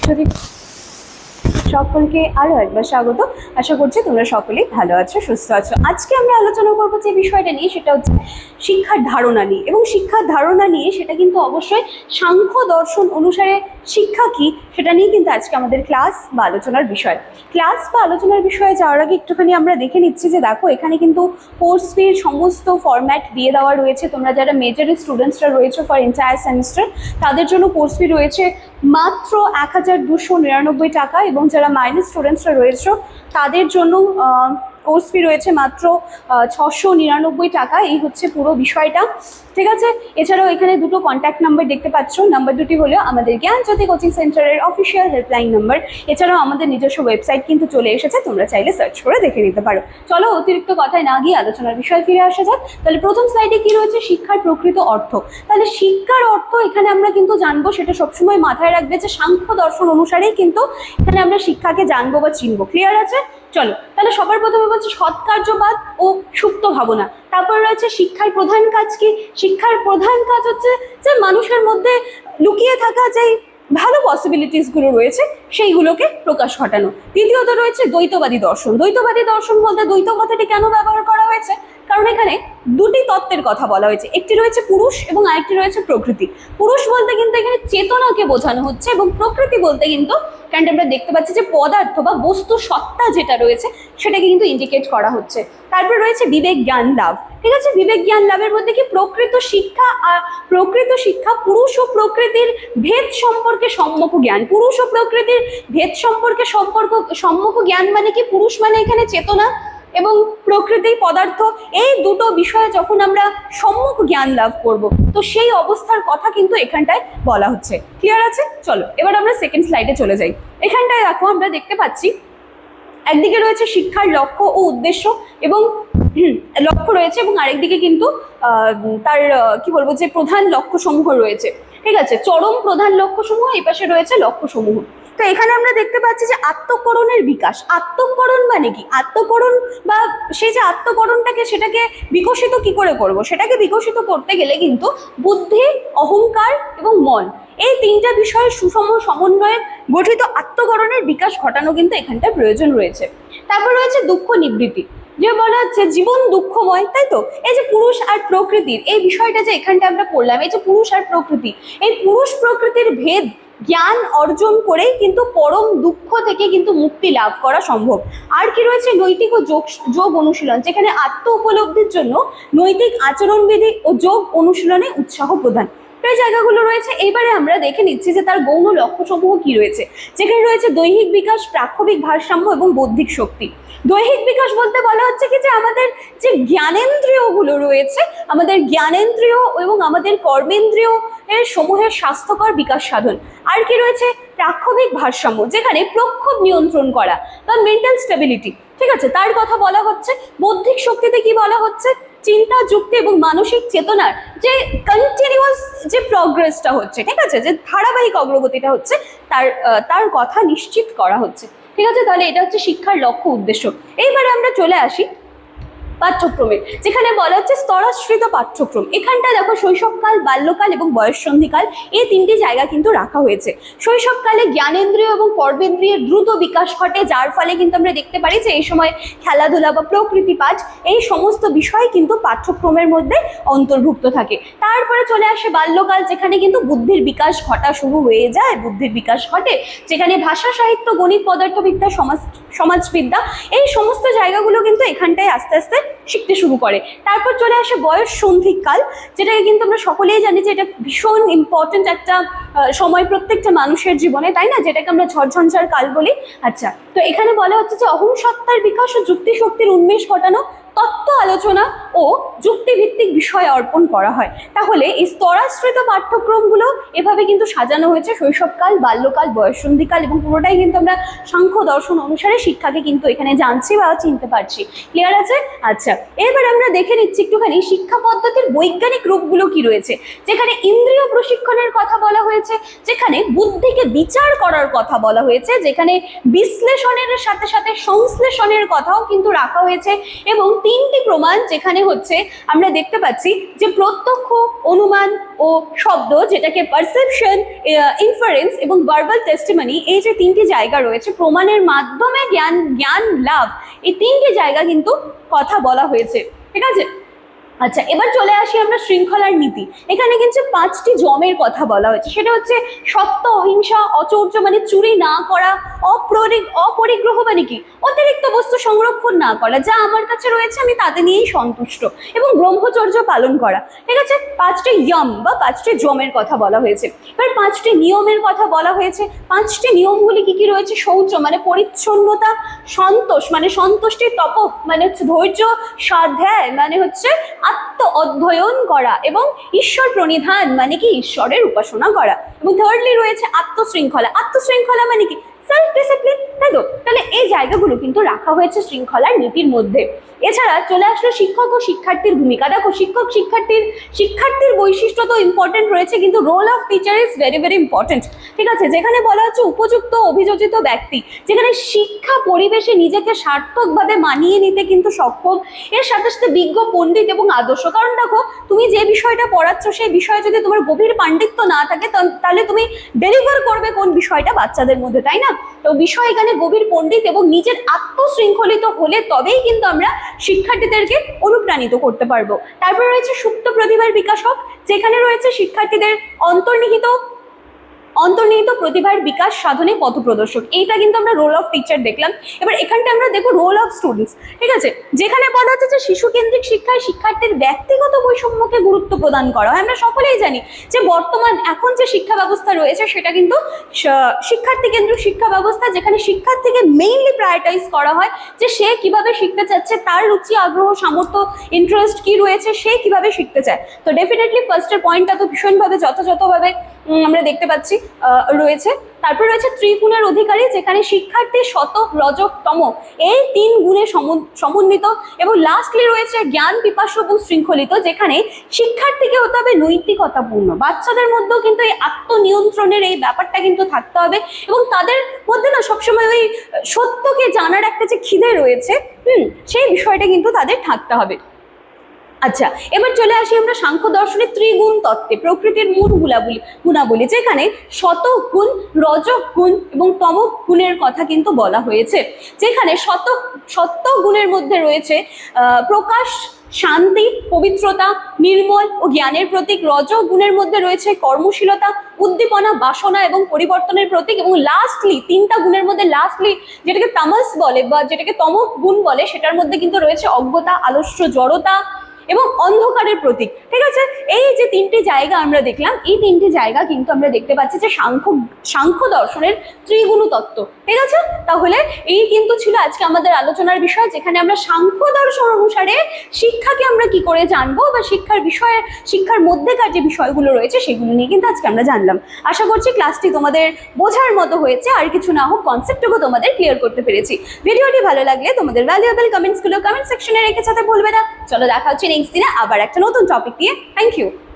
যদি সকলকে আরো একবার স্বাগত। আশা করছি তোমরা সকলেই ভালো আছো, সুস্থ আছো। আজকে আমরা আলোচনা করবো যে বিষয়টা নিয়ে, সেটা হচ্ছে শিক্ষার ধারণা নিয়ে। এবং শিক্ষার ধারণা নিয়ে সেটা কিন্তু অবশ্যই সাংখ্য দর্শন অনুসারে শিক্ষা কি সেটা নিয়ে কিন্তু আজকে আমাদের ক্লাস বা আলোচনার বিষয়। ক্লাস বা আলোচনার বিষয়ে যাওয়ার আগে একটুখানি আমরা দেখে নিচ্ছি যে দেখো এখানে কিন্তু কোর্স ফির সমস্ত ফরম্যাট দিয়ে দেওয়া রয়েছে। তোমরা যারা মেজরের স্টুডেন্টসরা রয়েছে ফর এন্টায়ার সেমিস্টার, তাদের জন্য কোর্স ফি রয়েছে মাত্র 1299 টাকা, এবং যারা মাইনর স্টুডেন্টসরা রয়েছে তাদের জন্য কোর্স ফি রয়েছে মাত্র 699 টাকা। এই হচ্ছে পুরো বিষয়টা, ঠিক আছে। এছাড়াও এখানে দুটো কন্ট্যাক্ট নাম্বার দেখতে পাচ্ছ। নাম্বার দুটি হলো আমাদের জ্ঞানজ্যোতি কোচিং সেন্টারের অফিসিয়াল হেল্পলাইন নাম্বার। এছাড়াও আমাদের নিজস্ব ওয়েবসাইট কিন্তু চলে এসেছে, তোমরা চাইলে সার্চ করে দেখে নিতে পারো। চলো অতিরিক্ত কথায় না গিয়ে আলোচনার বিষয়ে ফিরে আসা যাক। তাহলে প্রথম স্লাইডে কি রয়েছে, শিক্ষার প্রকৃত অর্থ। তাহলে শিক্ষার অর্থ এখানে আমরা কিন্তু জানবো, সেটা সবসময় মাথায় রাখবে যে সাংখ্য দর্শন অনুসারেই কিন্তু এখানে আমরা শিক্ষাকে জানবো বা চিনবো। ক্লিয়ার আছে? চলো তাহলে সবার প্রথমে বলছি সৎকার্যবাদ ও সুপ্ত ভাবনা। তারপর রয়েছে শিক্ষার প্রধান কাজ কি। শিক্ষার প্রধান কাজ হচ্ছে যে মানুষের মধ্যে লুকিয়ে থাকা যেই ভালো পসিবিলিটিসগুলো রয়েছে সেইগুলোকে প্রকাশ ঘটানো। দ্বিতীয়ত রয়েছে দ্বৈতবাদী দর্শন। দ্বৈতবাদী দর্শন বলতে দ্বৈত কথাটি কেন ব্যবহার করা হয়েছে, কারণ এখানে দুটি তত্ত্বের কথা বলা হয়েছে। একটি রয়েছে পুরুষ এবং আরেকটি রয়েছে প্রকৃতি। পুরুষ বলতে কিন্তু এখানে চেতনাকে বোঝানো হচ্ছে, এবং প্রকৃতি বলতে কিন্তু কারণ আমরা দেখতে পাচ্ছি যে পদার্থ বা বস্তু সত্তা যেটা রয়েছে সেটাকে কিন্তু ইন্ডিকেট করা হচ্ছে। তারপর রয়েছে বিবেক জ্ঞান লাভ, ঠিক আছে। বিবেক জ্ঞান লাভের মধ্যে কি প্রকৃত শিক্ষা পুরুষ ও প্রকৃতির ভেদ সম্পর্কে সম্যক জ্ঞান। পুরুষ ও প্রকৃতির ভেদ সম্পর্কে সম্যক জ্ঞান মানে কি, পুরুষ মানে এখানে চেতনা এবং প্রকৃতি পদার্থ, এই দুটো বিষয়ে যখন আমরা সম্যক জ্ঞান লাভ করব তো সেই অবস্থার কথা কিন্তু এখানটায় বলা হচ্ছে। ক্লিয়ার আছে? চলো এবার আমরা সেকেন্ড স্লাইডে চলে যাই। এখানটায় দেখো আমরা দেখতে পাচ্ছি একদিকে রয়েছে শিক্ষার লক্ষ্য ও উদ্দেশ্য এবং লক্ষ্য রয়েছে, এবং আরেকদিকে কিন্তু তার কি বলবো যে প্রধান লক্ষ্যসমূহ রয়েছে, ঠিক আছে। চরম প্রধান লক্ষ্যসমূহ, এই পাশে রয়েছে লক্ষ্যসমূহ। তো এখানে আমরা দেখতে পাচ্ছি যে আত্মকরণের বিকাশ। আত্মকরণ মানে কি? আত্মকরণ বা সেই যে আত্মকরণটাকে সেটাকে বিকশিত কি করে করব, সেটাকে বিকশিত করতে গেলে কিন্তু বুদ্ধি, অহংকার এবং মন, এই তিনটা বিষয়ের সুষম সমন্বয়ে গঠিত আত্মকরণের বিকাশ ঘটানো কিন্তু এখানটায় প্রয়োজন রয়েছে। তারপর রয়েছে দুঃখ নিবৃত্তি, যে বলা হচ্ছে জীবন দুঃখময়, তাই তো। এই যে পুরুষ আর প্রকৃতির এই বিষয়টা যে এখানটা আমরা পড়লাম, এই যে পুরুষ আর প্রকৃতি, এই পুরুষ প্রকৃতির ভেদ জ্ঞান অর্জন করেই কিন্তু পরম দুঃখ থেকে কিন্তু মুক্তি লাভ করা সম্ভব। আর কি রয়েছে নৈতিক ও যোগ অনুশীলন, যেখানে আত্ম উপলব্ধির জন্য নৈতিক আচরণবিধি ও যোগ অনুশীলনে উৎসাহ প্রদান, এই জায়গাগুলো রয়েছে। এইবারে আমরা দেখে নিচ্ছি যে তার গৌণ লক্ষ্যসমূহ কি রয়েছে, যেখানে রয়েছে দৈহিক বিকাশ, প্রাক্ষবিক ভারসাম্য এবং বৌদ্ধিক শক্তি। দৈহিক বিকাশ বলতে বলা হচ্ছে কি যে আমাদের যে জ্ঞানেন্দ্রিয়গুলো রয়েছে, আমাদের জ্ঞানেন্দ্রিয় এবং আমাদের কর্মেন্দ্রিয় এর সমূহের স্বাস্থ্যকর বিকাশ সাধন। আর কি রয়েছে প্রাক্ষবিক ভারসাম্য, যেখানে প্রক্ষোভ নিয়ন্ত্রণ করা বা মেন্টাল স্টেবিলিটি, ঠিক আছে, তার কথা বলা হচ্ছে। বৌদ্ধিক শক্তিতে কি বলা হচ্ছে, চিন্তা, যুক্তি এবং মানসিক চেতনার যে কন্টিনিউয়াস যে প্রগ্রেসটা হচ্ছে, ঠিক আছে, যে ধারাবাহিক অগ্রগতিটা হচ্ছে তার কথা নিশ্চিত করা হচ্ছে, ঠিক আছে। তাহলে এটা হচ্ছে শিক্ষার লক্ষ্য উদ্দেশ্য। এইবারে আমরা চলে আসি পাঠ্যক্রমে, যেখানে বলা হচ্ছে স্তরাশ্রিত পাঠ্যক্রম। এখানটা দেখো শৈশবকাল, বাল্যকাল এবং বয়ঃসন্ধিকাল, এই তিনটি জায়গা কিন্তু রাখা হয়েছে। শৈশবকালে জ্ঞানেন্দ্রিয় এবং কর্মেন্দ্রিয়ের দ্রুত বিকাশ ঘটে, যার ফলে কিন্তু আমরা দেখতে পারি যে এই সময় খেলাধুলা বা প্রকৃতি পাঠ, এই সমস্ত বিষয় কিন্তু পাঠ্যক্রমের মধ্যে অন্তর্ভুক্ত থাকে। তারপরে চলে আসে বাল্যকাল, যেখানে কিন্তু বুদ্ধির বিকাশ ঘটা শুরু হয়ে যায়, বুদ্ধির বিকাশ ঘটে, যেখানে ভাষা, সাহিত্য, গণিত, পদার্থবিদ্যা, সমাজবিদ্যা, এই সমস্ত জায়গাগুলো কিন্তু এখানটায় আস্তে আস্তে শিখতে শুরু করে। তারপর চলে আসে বয়ঃসন্ধিকাল, যেটাকে কিন্তু আমরা সকলেই জানি যে এটা ভীষণ ইম্পর্টেন্ট একটা সময় প্রত্যেকটা মানুষের জীবনে, তাই না, যেটাকে আমরা ঝড়ঝঞ্ঝার কাল বলি। আচ্ছা, তো এখানে বলা হচ্ছে যে অহংসত্তার বিকাশ ও যুক্তি শক্তির উন্মেষ ঘটানো, তত্ত্ব আলোচনা ও যুক্তিভিত্তিক বিষয় অর্পণ করা হয়। তাহলে এই স্তরাশ্রিত পাঠ্যক্রমগুলো এভাবে কিন্তু সাজানো হয়েছে, শৈশবকাল, বাল্যকাল, বয়ঃসন্ধিকাল, এবং পুরোটাই কিন্তু আমরা সাংখ্য দর্শন অনুসারে শিক্ষাকে কিন্তু এখানে জানছি বা চিনতে পারছি। ক্লিয়ার আছে? আচ্ছা, এবার আমরা দেখে নিচ্ছি একটুখানি শিক্ষা পদ্ধতির বৈজ্ঞানিক রূপগুলো কি রয়েছে, যেখানে ইন্দ্রিয় প্রশিক্ষণের কথা বলা হয়েছে, যেখানে বুদ্ধিকে বিচার করার কথা বলা হয়েছে, যেখানে বিশ্লেষণের সাথে সাথে সংশ্লেষণের কথাও কিন্তু রাখা হয়েছে, এবং তিনটি প্রমাণ যেখানে হচ্ছে আমরা দেখতে পাচ্ছি যে প্রত্যক্ষ, অনুমান ও শব্দ, যেটাকে পারসেপশন, ইনফারেন্স এবং ভার্বাল টেস্টিমনি, এই যে তিনটি জায়গা রয়েছে প্রমাণের মাধ্যমে জ্ঞান লাভ, এই তিনটি জায়গা কিন্তু কথা বলা হয়েছে। ঠিক আছে, আচ্ছা এবার চলে আসি আমরা শৃঙ্খলার নীতি। এখানে কিন্তু 5টি জমের কথা বলা হয়েছে, সেটা হচ্ছে সত্য, অহিংসা, অচৌর্য মানে চুরি না করা, অপরিগ্রহ মানে কি অতিরিক্ত বস্তু সংরক্ষণ না করা, যা আমার কাছে রয়েছে আমি তাতে নিয়েই সন্তুষ্ট, এবং ব্রহ্মচর্য পালন করা। ঠিক আছে, 5টি ইয়ম বা 5টি জমের কথা বলা হয়েছে। এবার 5টি নিয়মের কথা বলা হয়েছে। 5টি নিয়মগুলি কি কি রয়েছে? শৌচ মানে পরিচ্ছন্নতা, সন্তোষ মানে সন্তুষ্টি, তপ মানে হচ্ছে ধৈর্য, স্বাধ্যায় মানে হচ্ছে আত্ম অধ্যয়ন করা, এবং ঈশ্বর প্রণিধান মানে কি ঈশ্বরের উপাসনা করা, এবং থার্ডলি রয়েছে আত্মশৃঙ্খলা। আত্মশৃঙ্খলা মানে কি সেলফ ডিসিপ্লিন, তাই তো? তাহলে এই জায়গাগুলো কিন্তু রাখা হয়েছে শৃঙ্খলার নীতির মধ্যে। এছাড়া চলে আসলো শিক্ষক ও শিক্ষার্থীর ভূমিকা। দেখো শিক্ষক শিক্ষার্থীর বৈশিষ্ট্য তো ইম্পর্টেন্ট রয়েছে, কিন্তু role of teacher is very very important. ঠিক আছে, যেখানে বলা হচ্ছে উপযুক্ত অভিযোজিত ব্যক্তি, যেখানে শিক্ষা পরিবেশে নিজেকে সার্থকভাবে মানিয়ে নিতে কিন্তু সক্ষম, এর সাথে সাথে বিজ্ঞ, পণ্ডিত এবং আদর্শ। কারণ দেখো তুমি যে বিষয়টা পড়াচ্ছ সেই বিষয়ে যদি তোমার গভীর পাণ্ডিত্য না থাকে তাহলে তুমি ডেলিভার করবে কোন বিষয়টা বাচ্চাদের মধ্যে, তাই না? তো বিষয় এখানে গভীর পণ্ডিত এবং নিজের আত্মশৃঙ্খলিত হলে তবেই কিন্তু আমরা শিক্ষার্থীদেরকে অনুপ্রাণিত করতে পারবো। তারপর রয়েছে সুপ্ত প্রতিভার বিকাশক, যেখানে রয়েছে শিক্ষার্থীদের অন্তর্নিহিত প্রতিভার বিকাশ সাধনে পথপ্রদর্শক। এইটা কিন্তু আমরা রোল অফ টিচার দেখলাম। এবার এখানটা আমরা দেখবো রোল অফ স্টুডেন্টস। ঠিক আছে, যেখানে বলা হচ্ছে যে শিশু কেন্দ্রিক শিক্ষায় শিক্ষার্থীর ব্যক্তিগত বৈষম্যকে গুরুত্ব প্রদান করা হয়। আমরা সকলেই জানি যে বর্তমান এখন যে শিক্ষা ব্যবস্থা রয়েছে সেটা কিন্তু শিক্ষার্থী কেন্দ্রিক শিক্ষা ব্যবস্থা, যেখানে শিক্ষার্থীকে মেইনলি প্রায়োরিটাইজ করা হয় যে সে কিভাবে শিখতে চাচ্ছে, তার রুচি, আগ্রহ, সামর্থ্য, ইন্টারেস্ট কি রয়েছে, সে কিভাবে শিখতে চায়। তো ডেফিনেটলি ফার্স্টের পয়েন্টটা তো ভীষণভাবে যথাযথভাবে আমরা দেখতে পাচ্ছি রয়েছে। তারপর রয়েছে ত্রিগুণের অধিকারী, যেখানে শিক্ষার্থী শত, রজক, তম এই 3 গুণে সমন্বিত। এবং লাস্টলি রয়েছে জ্ঞান পিপাসু এবং শৃঙ্খলিত, যেখানে শিক্ষার্থীকে হতে হবে নৈতিকতাপূর্ণ। বাচ্চাদের মধ্যেও কিন্তু এই আত্মনিয়ন্ত্রণের এই ব্যাপারটা কিন্তু থাকতে হবে, এবং তাদের মধ্যে না সবসময় ওই সত্যকে জানার একটা যে খিদে রয়েছে সেই বিষয়টা কিন্তু তাদের থাকতে হবে। আচ্ছা এবার চলে আসি আমরা সাংখ্য দর্শনের ত্রিগুণ তত্ত্বে, প্রকৃতির মূল গুণাবলী, যেখানে শতক গুণ, রজক গুণ এবং তমক গুণের কথা কিন্তু বলা হয়েছে। যেখানে সত্য গুণের মধ্যে রয়েছে প্রকাশ, শান্তি, পবিত্রতা, নির্মল ও জ্ঞানের প্রতীক। রজক গুণের মধ্যে রয়েছে কর্মশীলতা, উদ্দীপনা, বাসনা এবং পরিবর্তনের প্রতীক। এবং লাস্টলি 3টা গুণের মধ্যে লাস্টলি যেটাকে তামস বলে বা যেটাকে তমক গুণ বলে, সেটার মধ্যে কিন্তু রয়েছে অজ্ঞতা, আলস্য, জড়তা এবং অন্ধকারের প্রতীক। ঠিক আছে, এই যে 3টি জায়গা আমরা দেখলাম, এই 3টি জায়গা কিন্তু আমরা দেখতে পাচ্ছি যে সাংখ্য দর্শনের ত্রিগুণ তত্ত্ব। ঠিক আছে, তাহলে এই কিন্তু ছিল আজকে আমাদের আলোচনার বিষয়, যেখানে আমরা সাংখ্য দর্শন অনুসারে শিক্ষাকে আমরা কি করে জানবো বা শিক্ষার মধ্যেকার যে বিষয়গুলো রয়েছে সেগুলো নিয়ে কিন্তু আজকে আমরা জানলাম। আশা করছি ক্লাসটি তোমাদের বোঝার মতো হয়েছে, আর কিছু না হোক কনসেপ্টটুকু তোমাদের ক্লিয়ার করতে পেরেছি। ভিডিওটি ভালো লাগলে তোমাদের ভ্যালুয়েবল কমেন্টসগুলো কমেন্ট সেকশনে রেখে যেতে ভুলবে না। চলো দেখা হচ্ছে নেক্সট দিনে আবার একটা নতুন টপিক নিয়ে। Thank you.